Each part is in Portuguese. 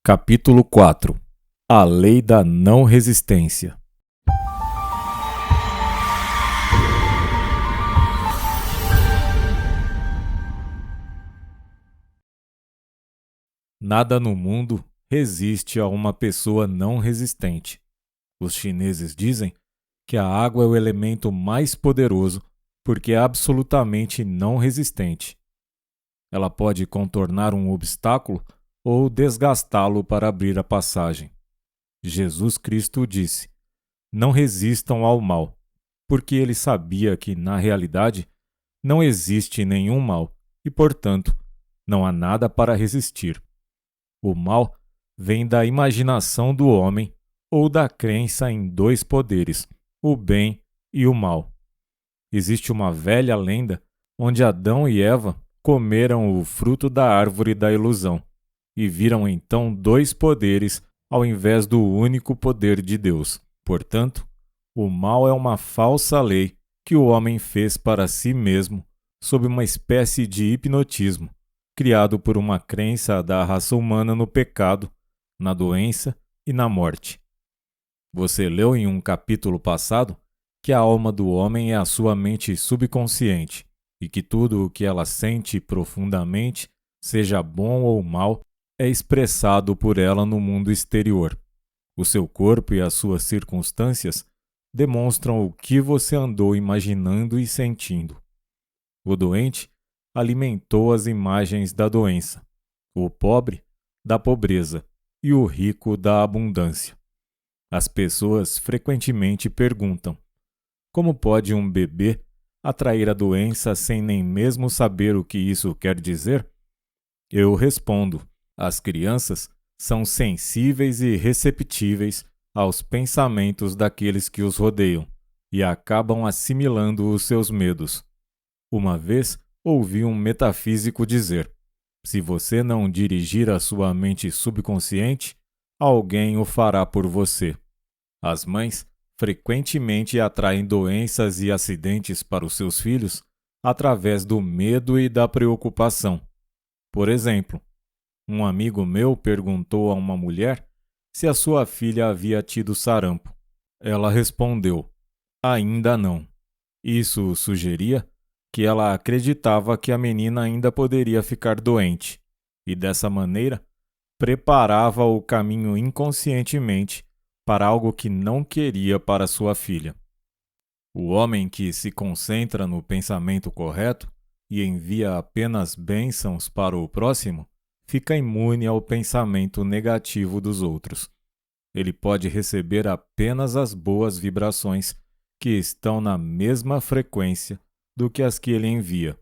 Capítulo 4. A Lei da Não Resistência. Nada no mundo resiste a uma pessoa não resistente. Os chineses dizem que a água é o elemento mais poderoso porque é absolutamente não resistente. Ela pode contornar um obstáculo ou desgastá-lo para abrir a passagem. Jesus Cristo disse: "Não resistam ao mal", porque ele sabia que, na realidade, não existe nenhum mal e, portanto, não há nada para resistir. O mal vem da imaginação do homem ou da crença em dois poderes, o bem e o mal. Existe uma velha lenda onde Adão e Eva comeram o fruto da árvore da ilusão e viram então dois poderes ao invés do único poder de Deus. Portanto, o mal é uma falsa lei que o homem fez para si mesmo sob uma espécie de hipnotismo, criado por uma crença da raça humana no pecado, na doença e na morte. Você leu em um capítulo passado que a alma do homem é a sua mente subconsciente e que tudo o que ela sente profundamente, seja bom ou mal, é expressado por ela no mundo exterior. O seu corpo e as suas circunstâncias demonstram o que você andou imaginando e sentindo. O doente alimentou as imagens da doença, o pobre da pobreza e o rico da abundância. As pessoas frequentemente perguntam: como pode um bebê atrair a doença sem nem mesmo saber o que isso quer dizer? Eu respondo: as crianças são sensíveis e receptíveis aos pensamentos daqueles que os rodeiam e acabam assimilando os seus medos. Uma vez ouvi um metafísico dizer: se você não dirigir a sua mente subconsciente, alguém o fará por você. As mães frequentemente atraem doenças e acidentes para os seus filhos através do medo e da preocupação. Por exemplo, um amigo meu perguntou a uma mulher se a sua filha havia tido sarampo. Ela respondeu: ainda não. Isso sugeria que ela acreditava que a menina ainda poderia ficar doente, e dessa maneira preparava o caminho inconscientemente para algo que não queria para sua filha. O homem que se concentra no pensamento correto e envia apenas bênçãos para o próximo fica imune ao pensamento negativo dos outros. Ele pode receber apenas as boas vibrações que estão na mesma frequência do que as que ele envia.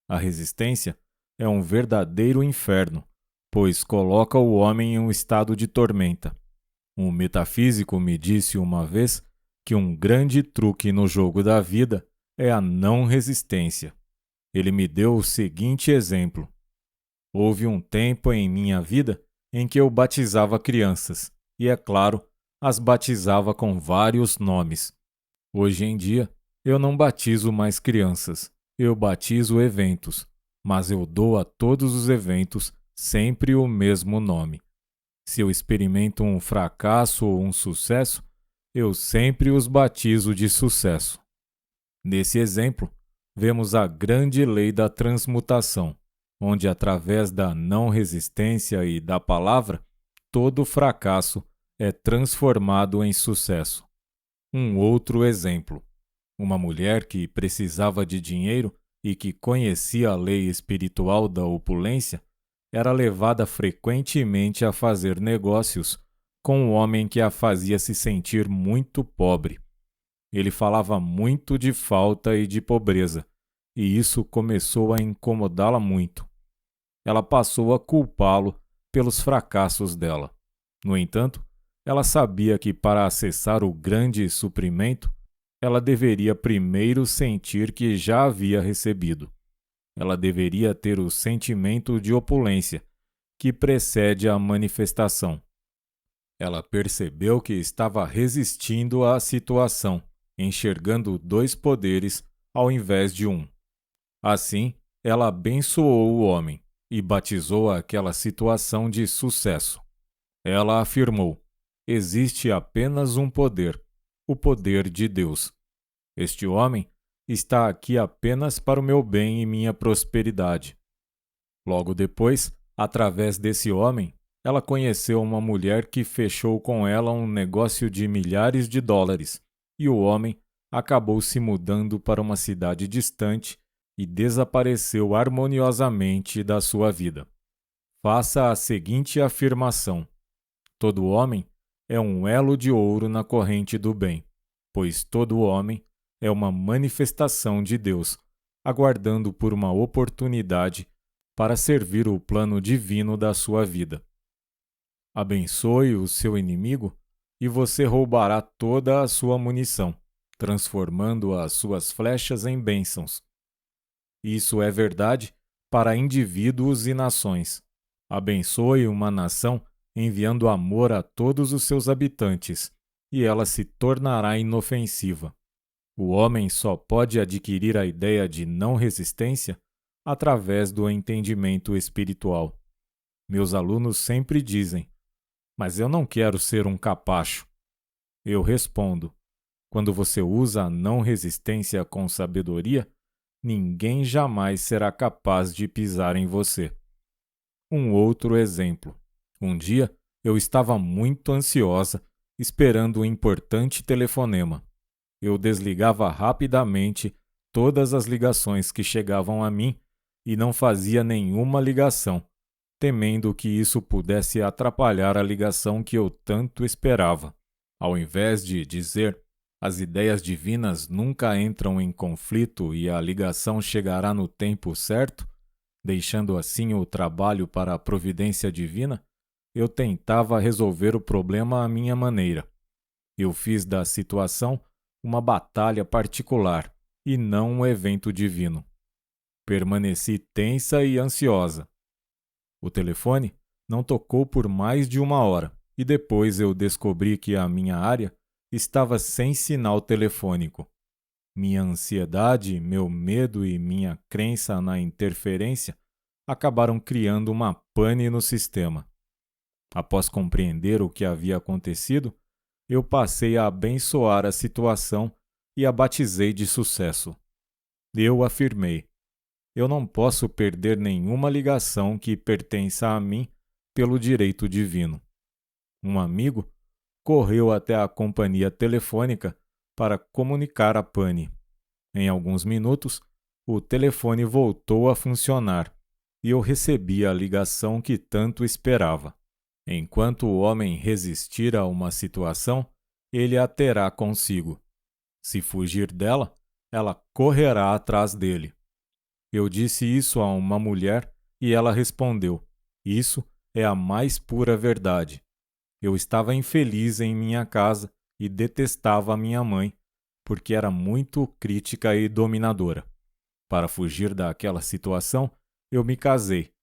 A resistência é um verdadeiro inferno, pois coloca o homem em um estado de tormenta. Um metafísico me disse uma vez que um grande truque no jogo da vida é a não resistência. Ele me deu o seguinte exemplo: houve um tempo em minha vida em que eu batizava crianças, e, é claro, as batizava com vários nomes. Hoje em dia, eu não batizo mais crianças, eu batizo eventos, mas eu dou a todos os eventos sempre o mesmo nome. Se eu experimento um fracasso ou um sucesso, eu sempre os batizo de sucesso. Nesse exemplo, vemos a grande lei da transmutação, onde, através da não resistência e da palavra, todo fracasso é transformado em sucesso. Um outro exemplo: uma mulher que precisava de dinheiro e que conhecia a lei espiritual da opulência era levada frequentemente a fazer negócios com um homem que a fazia se sentir muito pobre. Ele falava muito de falta e de pobreza, e isso começou a incomodá-la muito. Ela passou a culpá-lo pelos fracassos dela. No entanto, ela sabia que para acessar o grande suprimento, ela deveria primeiro sentir que já havia recebido. Ela deveria ter o sentimento de opulência, que precede a manifestação. Ela percebeu que estava resistindo à situação, enxergando dois poderes ao invés de um. Assim, ela abençoou o homem e batizou aquela situação de sucesso. Ela afirmou: existe apenas um poder, o poder de Deus. Este homem está aqui apenas para o meu bem e minha prosperidade. Logo depois, através desse homem, ela conheceu uma mulher que fechou com ela um negócio de milhares de dólares, e o homem acabou se mudando para uma cidade distante e desapareceu harmoniosamente da sua vida. Faça a seguinte afirmação: todo homem é um elo de ouro na corrente do bem, pois todo homem é uma manifestação de Deus, aguardando por uma oportunidade para servir o plano divino da sua vida. Abençoe o seu inimigo e você roubará toda a sua munição, transformando as suas flechas em bênçãos. Isso é verdade para indivíduos e nações. Abençoe uma nação enviando amor a todos os seus habitantes, e ela se tornará inofensiva. O homem só pode adquirir a ideia de não resistência através do entendimento espiritual. Meus alunos sempre dizem: mas eu não quero ser um capacho. Eu respondo: quando você usa a não resistência com sabedoria, ninguém jamais será capaz de pisar em você. Um outro exemplo. Um dia, eu estava muito ansiosa, esperando um importante telefonema. Eu desligava rapidamente todas as ligações que chegavam a mim e não fazia nenhuma ligação, temendo que isso pudesse atrapalhar a ligação que eu tanto esperava. Ao invés de dizer: as ideias divinas nunca entram em conflito e a ligação chegará no tempo certo, deixando assim o trabalho para a providência divina, eu tentava resolver o problema à minha maneira. Eu fiz da situação uma batalha particular e não um evento divino. Permaneci tensa e ansiosa. O telefone não tocou por mais de 1 hora e depois eu descobri que a minha área estava sem sinal telefônico. Minha ansiedade, meu medo e minha crença na interferência acabaram criando uma pane no sistema. Após compreender o que havia acontecido, eu passei a abençoar a situação e a batizei de sucesso. Eu afirmei: eu não posso perder nenhuma ligação que pertença a mim pelo direito divino. Um amigo correu até a companhia telefônica para comunicar a pane. Em alguns minutos, o telefone voltou a funcionar e eu recebi a ligação que tanto esperava. Enquanto o homem resistir a uma situação, ele a terá consigo. Se fugir dela, ela correrá atrás dele. Eu disse isso a uma mulher e ela respondeu: isso é a mais pura verdade. Eu estava infeliz em minha casa e detestava a minha mãe, porque era muito crítica e dominadora. Para fugir daquela situação, eu me casei,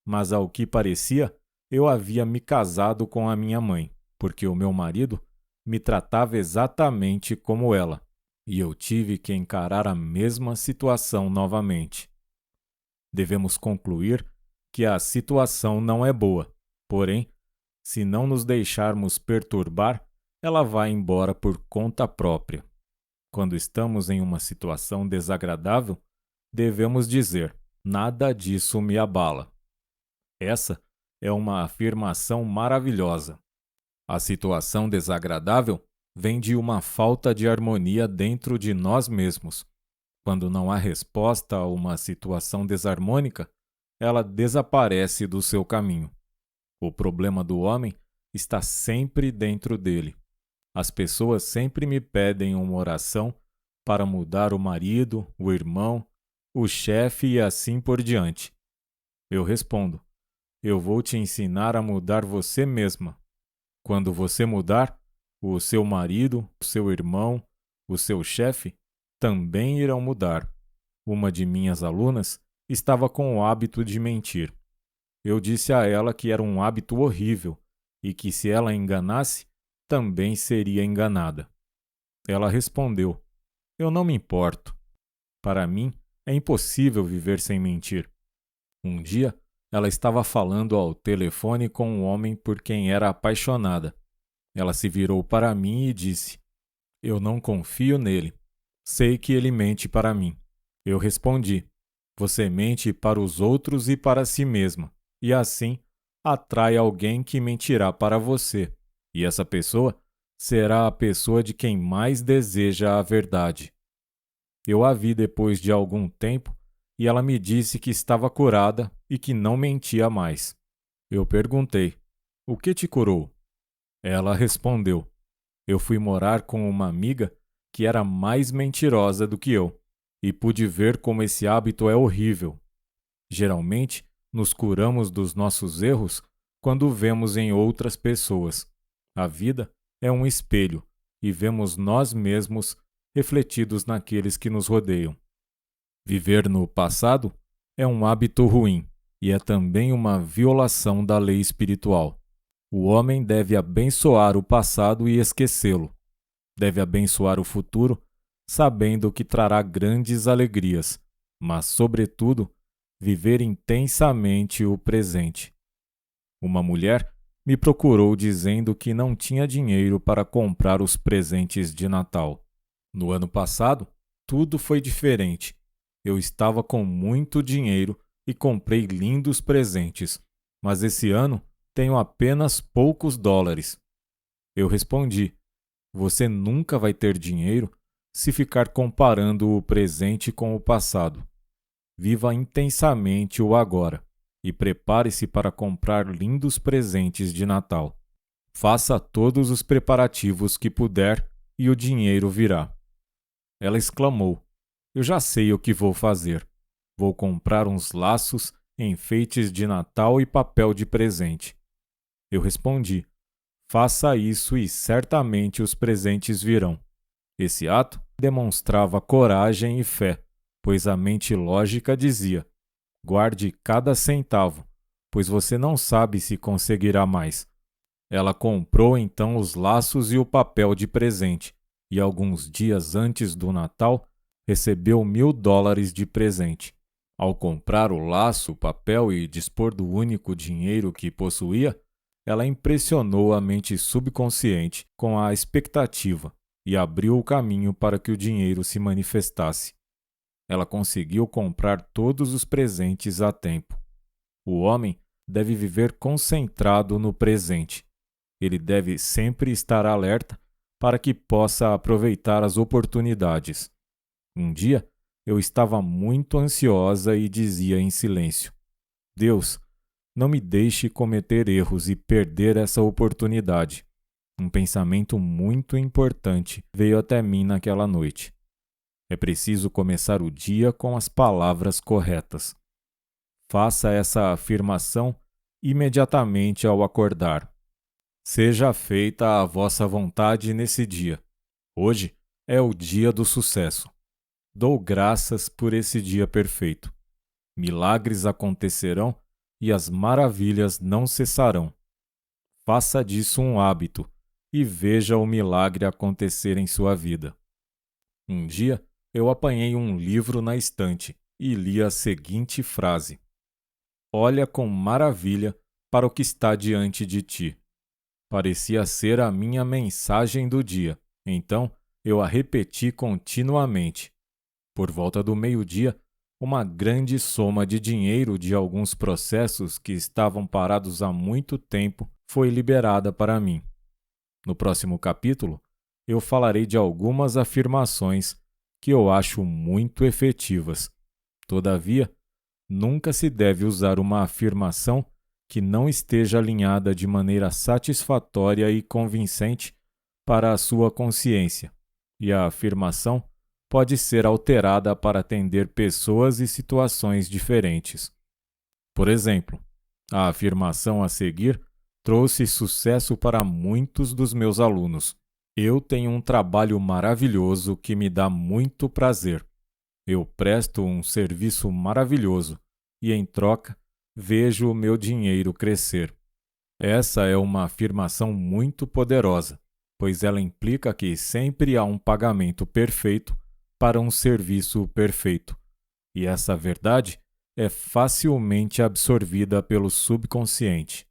mas ao que parecia, eu havia me casado com a minha mãe, porque o meu marido me tratava exatamente como ela, e eu tive que encarar a mesma situação novamente. Devemos concluir que a situação não é boa, porém, se não nos deixarmos perturbar, ela vai embora por conta própria. Quando estamos em uma situação desagradável, devemos dizer: nada disso me abala. Essa é uma afirmação maravilhosa. A situação desagradável vem de uma falta de harmonia dentro de nós mesmos. Quando não há resposta a uma situação desarmônica, ela desaparece do seu caminho. O problema do homem está sempre dentro dele. As pessoas sempre me pedem uma oração para mudar o marido, o irmão, o chefe e assim por diante. Eu respondo: eu vou te ensinar a mudar você mesma. Quando você mudar, o seu marido, o seu irmão, o seu chefe também irão mudar. Uma de minhas alunas estava com o hábito de mentir. Eu disse a ela que era um hábito horrível e que se ela enganasse, também seria enganada. Ela respondeu: eu não me importo. Para mim, é impossível viver sem mentir. Um dia, Ela estava falando ao telefone com um homem por quem era apaixonada. Ela se virou para mim e disse: "Eu não confio nele. Sei que ele mente para mim." Eu respondi: "Você mente para os outros e para si mesma, e assim atrai alguém que mentirá para você, e essa pessoa será a pessoa de quem mais deseja a verdade." Eu a vi depois de algum tempo e ela me disse que estava curada e que não mentia mais. Eu perguntei: "O que te curou?" Ela respondeu: "Eu fui morar com uma amiga que era mais mentirosa do que eu, e pude ver como esse hábito é horrível. Geralmente, nos curamos dos nossos erros quando vemos em outras pessoas. A vida é um espelho e vemos nós mesmos refletidos naqueles que nos rodeiam. Viver no passado é um hábito ruim e é também uma violação da lei espiritual. O homem deve abençoar o passado e esquecê-lo. Deve abençoar o futuro, sabendo que trará grandes alegrias, mas, sobretudo, viver intensamente o presente. Uma mulher me procurou dizendo que não tinha dinheiro para comprar os presentes de Natal. No ano passado, tudo foi diferente. Eu estava com muito dinheiro e comprei lindos presentes, mas esse ano tenho apenas poucos dólares. Eu respondi: "Você nunca vai ter dinheiro se ficar comparando o presente com o passado. Viva intensamente o agora e prepare-se para comprar lindos presentes de Natal. Faça todos os preparativos que puder e o dinheiro virá." Ela exclamou: "Eu já sei o que vou fazer. Vou comprar uns laços, enfeites de Natal e papel de presente." Eu respondi: "Faça isso e certamente os presentes virão." Esse ato demonstrava coragem e fé, pois a mente lógica dizia: "Guarde cada centavo, pois você não sabe se conseguirá mais." Ela comprou então os laços e o papel de presente, e alguns dias antes do Natal, recebeu $1.000 de presente. Ao comprar o laço, o papel e dispor do único dinheiro que possuía, ela impressionou a mente subconsciente com a expectativa e abriu o caminho para que o dinheiro se manifestasse. Ela conseguiu comprar todos os presentes a tempo. O homem deve viver concentrado no presente. Ele deve sempre estar alerta para que possa aproveitar as oportunidades. Um dia, eu estava muito ansiosa e dizia em silêncio: "Deus, não me deixe cometer erros e perder essa oportunidade." Um pensamento muito importante veio até mim naquela noite. É preciso começar o dia com as palavras corretas. Faça essa afirmação imediatamente ao acordar: "Seja feita a vossa vontade nesse dia. Hoje é o dia do sucesso. Dou graças por esse dia perfeito. Milagres acontecerão e as maravilhas não cessarão." Faça disso um hábito e veja o milagre acontecer em sua vida. Um dia, eu apanhei um livro na estante e li a seguinte frase: "Olha com maravilha para o que está diante de ti." Parecia ser a minha mensagem do dia, então eu a repeti continuamente. Por volta do meio-dia, uma grande soma de dinheiro de alguns processos que estavam parados há muito tempo foi liberada para mim. No próximo capítulo, eu falarei de algumas afirmações que eu acho muito efetivas. Todavia, nunca se deve usar uma afirmação que não esteja alinhada de maneira satisfatória e convincente para a sua consciência, e a afirmação pode ser alterada para atender pessoas e situações diferentes. Por exemplo, a afirmação a seguir trouxe sucesso para muitos dos meus alunos. Eu tenho um trabalho maravilhoso que me dá muito prazer. Eu presto um serviço maravilhoso e, em troca, vejo o meu dinheiro crescer. Essa é uma afirmação muito poderosa, pois ela implica que sempre há um pagamento perfeito para um serviço perfeito. E essa verdade é facilmente absorvida pelo subconsciente.